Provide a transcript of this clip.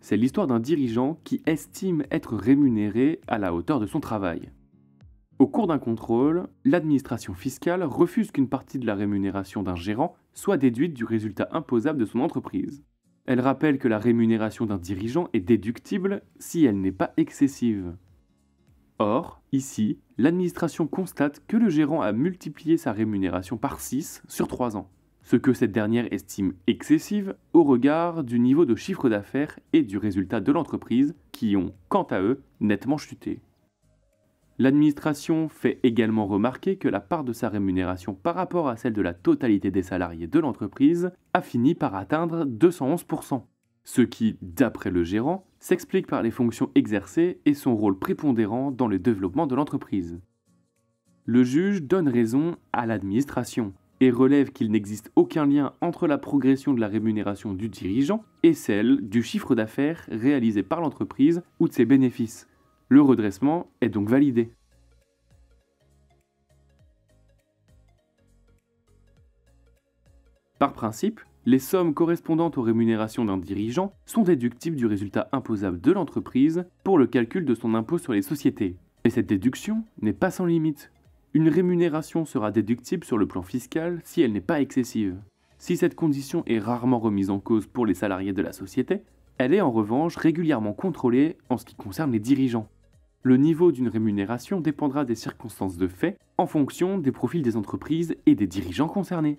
C'est l'histoire d'un dirigeant qui estime être rémunéré à la hauteur de son travail. Au cours d'un contrôle, l'administration fiscale refuse qu'une partie de la rémunération d'un gérant soit déduite du résultat imposable de son entreprise. Elle rappelle que la rémunération d'un dirigeant est déductible si elle n'est pas excessive. Or, ici, l'administration constate que le gérant a multiplié sa rémunération par 6 sur 3 ans, ce que cette dernière estime excessive au regard du niveau de chiffre d'affaires et du résultat de l'entreprise qui ont, quant à eux, nettement chuté. L'administration fait également remarquer que la part de sa rémunération par rapport à celle de la totalité des salariés de l'entreprise a fini par atteindre 211%, ce qui, d'après le gérant, s'explique par les fonctions exercées et son rôle prépondérant dans le développement de l'entreprise. Le juge donne raison à l'administration et relève qu'il n'existe aucun lien entre la progression de la rémunération du dirigeant et celle du chiffre d'affaires réalisé par l'entreprise ou de ses bénéfices. Le redressement est donc validé. Par principe, les sommes correspondantes aux rémunérations d'un dirigeant sont déductibles du résultat imposable de l'entreprise pour le calcul de son impôt sur les sociétés. Mais cette déduction n'est pas sans limite. Une rémunération sera déductible sur le plan fiscal si elle n'est pas excessive. Si cette condition est rarement remise en cause pour les salariés de la société, elle est en revanche régulièrement contrôlée en ce qui concerne les dirigeants. Le niveau d'une rémunération dépendra des circonstances de fait en fonction des profils des entreprises et des dirigeants concernés.